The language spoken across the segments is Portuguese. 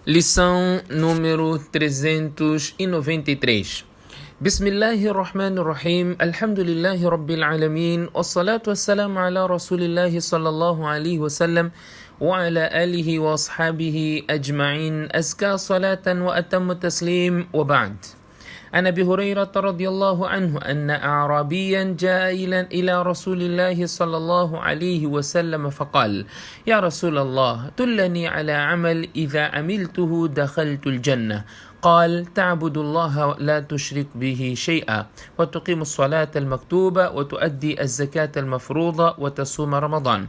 Lição número 393. Bismillahirrahmanirrahim. Alhamdulillahi Rabbil Alamin. Wassalatu wassalamu ala Rasulillahi sallallahu alayhi wa sallam wa ala alihi wa ashabihi ajma'in. Azka salatan wa atammu taslim wa ba'd. عن أبي هريرة رضي الله عنه أن أعرابيا جاء إلى رسول الله صلى الله عليه وسلم فقال: يا رسول الله دلني على عمل إذا عملته دخلت الجنة. قال: تعبد الله لا تشرك به شيئا، وتقيم الصلاة المكتوبة، وتؤدي الزكاة المفروضة، وتصوم رمضان.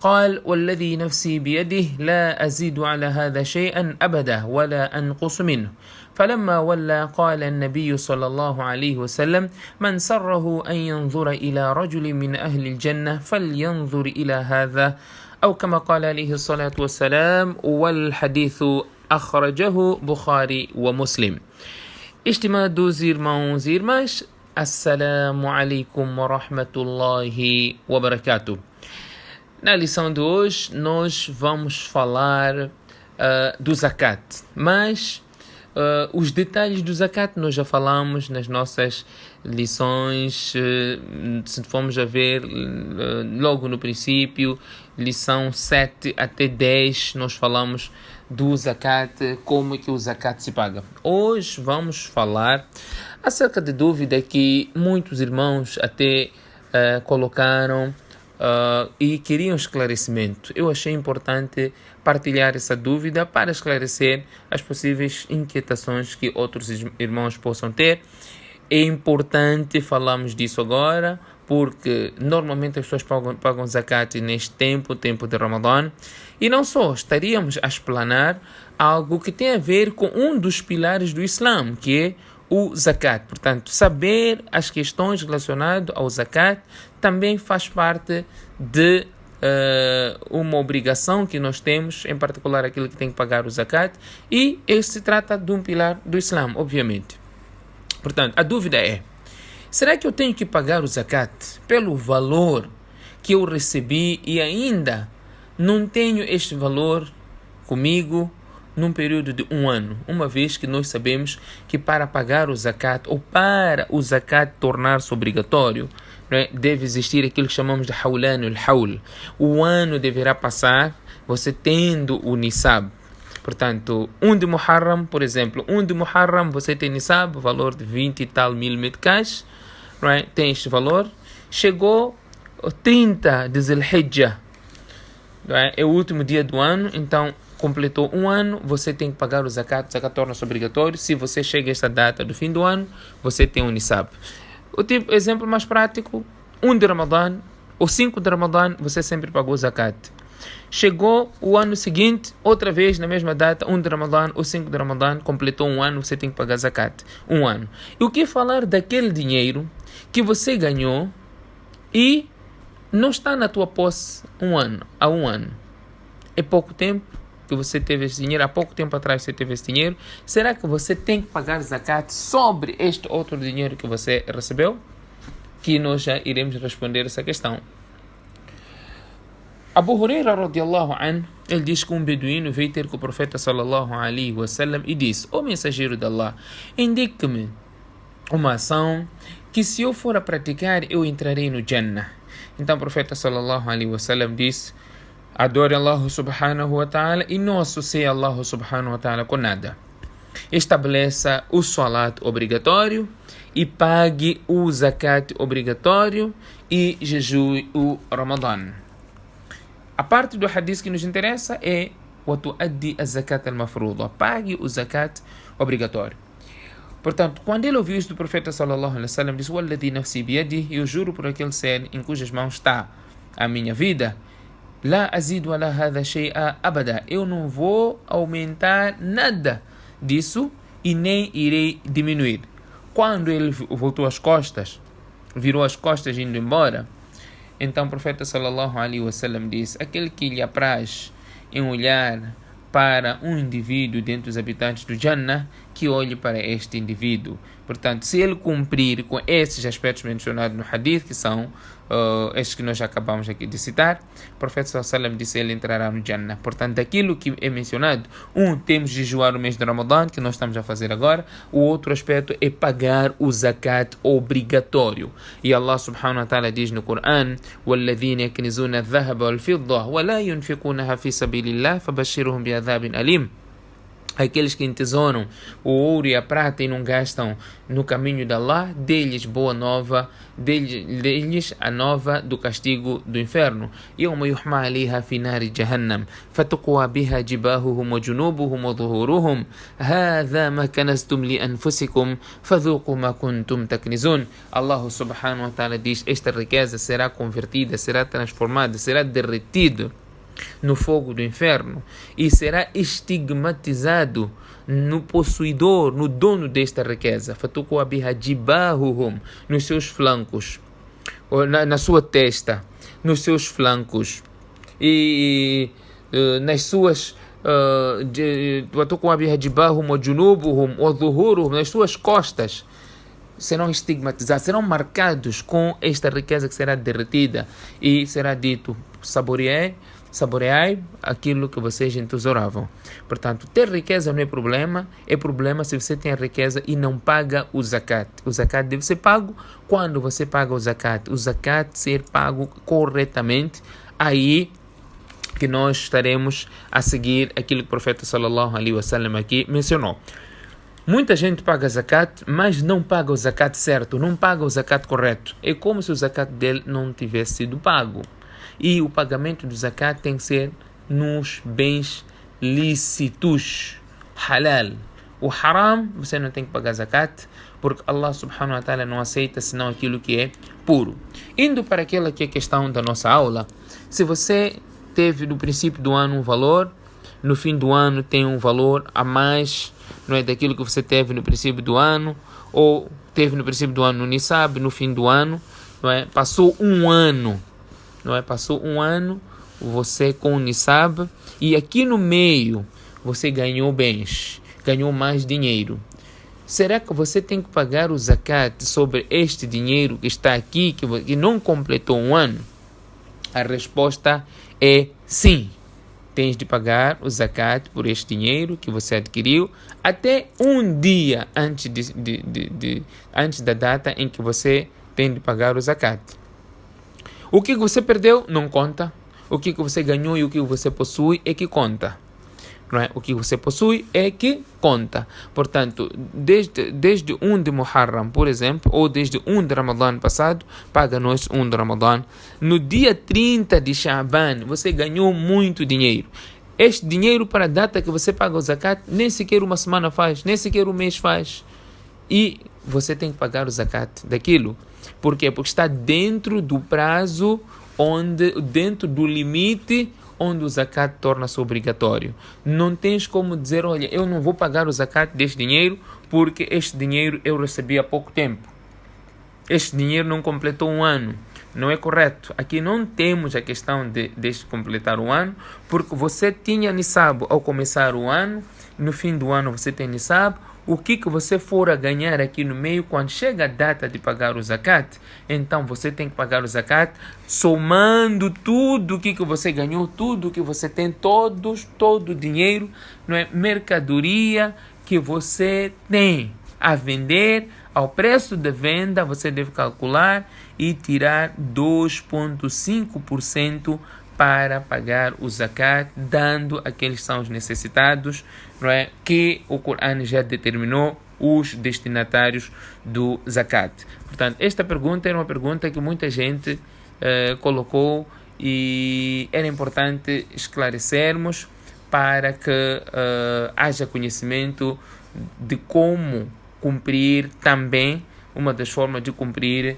قال: والذي نفسي بيده لا أزيد على هذا شيئا أبدا ولا أنقص منه. فلما ولى قال النبي صلى الله عليه وسلم: من سره أن ينظر إلى رجل من أهل الجنة فلينظر إلى هذا، أو كما قال عليه الصلاة والسلام. والحديث أخرجه بخاري ومسلم. Estimados irmãos e irmãs, Assalamu alaikum wa rahmatullahi wa barakatuh. Na lição de hoje nós vamos falar do zakat, mas os detalhes do zakat nós já falamos nas nossas lições. Se formos a ver logo no princípio, lição 7 até 10, nós falamos do zakat, como é que o zakat se paga. Hoje vamos falar acerca de dúvida que muitos irmãos até colocaram e queriam esclarecimento. Eu achei importante partilhar essa dúvida para esclarecer as possíveis inquietações que outros irmãos possam ter. É importante falarmos disso agora, porque normalmente as pessoas pagam zakat neste tempo de Ramadã, e não só, estaríamos a explanar algo que tem a ver com um dos pilares do Islã, que é o zakat. Portanto, saber as questões relacionadas ao zakat também faz parte de uma obrigação que nós temos, em particular aquilo que tem que pagar o zakat, e esse se trata de um pilar do Islã, obviamente. Portanto, a dúvida é: será que eu tenho que pagar o zakat pelo valor que eu recebi e ainda não tenho este valor comigo num período de um ano, uma vez que nós sabemos que para pagar o zakat, ou para o zakat tornar-se obrigatório, deve existir aquilo que chamamos de hawlan al-hawl. O ano deverá passar você tendo o nisab. Portanto, 1 de Muharram, por exemplo, 1 de Muharram você tem nisab, valor de 20 e tal mil meticais, tem este valor. Chegou o 30 de Zilhijjah, é o último dia do ano, então completou um ano, você tem que pagar o zakat torna-se obrigatório. Se você chega a esta data do fim do ano, você tem um nisab. O exemplo mais prático, 1 de Ramadã ou 5 de Ramadã, você sempre pagou zakat. Chegou o ano seguinte, outra vez na mesma data, 1 de Ramadã ou 5 de Ramadã, completou um ano, você tem que pagar zakat. Um ano. E o que falar daquele dinheiro que você ganhou e não está na tua posse há um ano? É pouco tempo que você teve esse dinheiro, há pouco tempo atrás você teve esse dinheiro. Será que você tem que pagar zakat sobre este outro dinheiro que você recebeu? Que nós já iremos responder essa questão. Abu Huraira radiyallahu anhu, ele diz que um beduíno veio ter com o profeta sallallahu alaihi wasallam e disse: ó mensageiro de Allah, indique-me uma ação que se eu for a praticar eu entrarei no Jannah. Então o profeta sallallahu alaihi wasallam disse: adore Allah subhanahu wa ta'ala e não associe Allah subhanahu wa ta'ala com nada. Estabeleça o salat obrigatório e pague o zakat obrigatório e jejue o Ramadã. A parte do hadith que nos interessa é وَتُؤَدِّي الزَّكَاةَ الْمَفْرُوضَةَ, pague o zakat obrigatório. Portanto, quando ele ouviu isso do profeta sallallahu alaihi wasallam, disse: وَالَّذِي نَفْسِي بِيَدِهِ, eu juro por aquele ser em cujas mãos está a minha vida, لا أزيد على هذا شيئا أبدا, eu não vou aumentar nada disso e nem irei diminuir. Quando ele voltou as costas, virou as costas indo embora, então o profeta sallallahu alaihi wasallam disse: aquele que lhe apraz em olhar para um indivíduo dentre os habitantes do Jannah, que olhe para este indivíduo. Portanto, se ele cumprir com esses aspectos mencionados no hadith, que são estes que nós já acabamos aqui de citar, o profeta sallallahu alaihi wasallam disse: ele entrará no Jannah. Portanto, daquilo que é mencionado, temos de jejuar o mês de Ramadã, que nós estamos a fazer agora. O outro aspecto é pagar o zakat obrigatório. E Allah subhanahu wa ta'ala diz no Coran: وَالَّذِينَ يَكْنِزُونَ الذَّهَبَ وَالْفِضَّةَ وَلَا يُنْفِقُونَهَا فِي سَبِيلِ اللَّهِ فَبَشِّرْهُم بِعَذَابٍ أَلِيمٍ. Aqueles que entesouram o ouro e a prata e não gastam no caminho de Allah, deles boa nova, deles a nova do castigo do inferno. يوم يحمى عليها في نار جهنم فتقوى بها جباههم وجنوبهم وظهورهم هذا ما كنزتم لأنفسكم فذوقوا ما كنتم تكنزون. Allah subhanahu wa ta'ala diz: esta riqueza será convertida, será transformada, será derretida no fogo do inferno e será estigmatizado no possuidor, no dono desta riqueza. Fatuqu abiha jibahuhum, nos seus flancos, ou na sua testa, nos seus flancos e nas suas nas suas costas. Serão estigmatizados, serão marcados com esta riqueza que será derretida e será dito: saboreai aquilo que vocês entesouravam. Portanto, ter riqueza não é problema se você tem a riqueza e não paga o zakat. O zakat deve ser pago quando você paga o zakat. O zakat ser pago corretamente, aí que nós estaremos a seguir aquilo que o profeta sallallahu alaihi wasallam aqui mencionou. Muita gente paga zakat, mas não paga o zakat certo, não paga o zakat correto. É como se o zakat dele não tivesse sido pago. E o pagamento do zakat tem que ser nos bens lícitos, halal. O haram, você não tem que pagar zakat, porque Allah subhanahu wa ta'ala não aceita senão aquilo que é puro. Indo para aquela que é a questão da nossa aula, se você teve no princípio do ano um valor, no fim do ano tem um valor a mais, não é, daquilo que você teve no princípio do ano, ou teve no princípio do ano no Nisab, no fim do ano, não é? Passou um ano, você com o Nisab, e aqui no meio você ganhou bens, ganhou mais dinheiro. Será que você tem que pagar o zakat sobre este dinheiro que está aqui, que não completou um ano? A resposta é sim. Tens de pagar o zakat por este dinheiro que você adquiriu até um dia antes da data em que você tem de pagar o zakat. O que você perdeu não conta. O que você ganhou e o que você possui é que conta. Não é? O que você possui é que conta. Portanto, desde 1 de Muharram, por exemplo, ou desde 1 de Ramadã passado, paga-nos 1 de Ramadã. No dia 30 de Sha'ban, você ganhou muito dinheiro. Este dinheiro para a data que você paga o zakat, nem sequer uma semana faz, nem sequer um mês faz. E você tem que pagar o zakat daquilo. Por quê? Porque está dentro do prazo, dentro do limite onde o zakat torna-se obrigatório. Não tens como dizer: olha, eu não vou pagar o zakat deste dinheiro porque este dinheiro eu recebi há pouco tempo. Este dinheiro não completou um ano. Não é correto. Aqui não temos a questão de completar o ano, porque você tinha Nisab ao começar o ano, no fim do ano você tem Nisab. O que você for a ganhar aqui no meio, quando chega a data de pagar o zakat, então você tem que pagar o zakat somando tudo o que você ganhou, tudo que você tem, todo o dinheiro, não é, mercadoria que você tem a vender, ao preço de venda você deve calcular e tirar 2,5% para pagar o zakat, dando aqueles que são os necessitados, não é, que o Corão já determinou os destinatários do zakat. Portanto, esta pergunta era uma pergunta que muita gente colocou e era importante esclarecermos para que haja conhecimento de como cumprir também, uma das formas de cumprir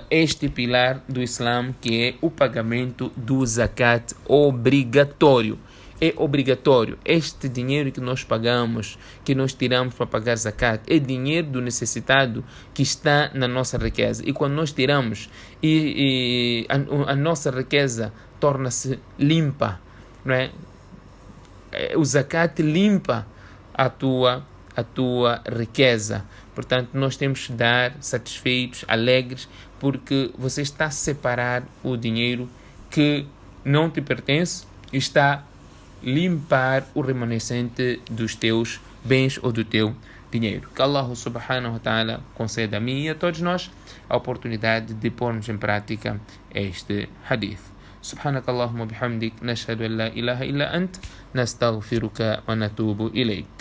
este pilar do Islã, que é o pagamento do zakat obrigatório. É obrigatório. Este dinheiro que nós pagamos, que nós tiramos para pagar zakat, é dinheiro do necessitado que está na nossa riqueza. E quando nós tiramos a nossa riqueza torna-se limpa, não é? O zakat limpa a tua a tua riqueza. Portanto, nós temos que dar satisfeitos, alegres, porque você está a separar o dinheiro que não te pertence e está a limpar o remanescente dos teus bens ou do teu dinheiro. Que Allah subhanahu wa ta'ala conceda a mim e a todos nós a oportunidade de pormos em prática este hadith. سبحانك اللهم وبحمدك نشهد أن لا إله إلا أنت نستغفرك ونتوب إليك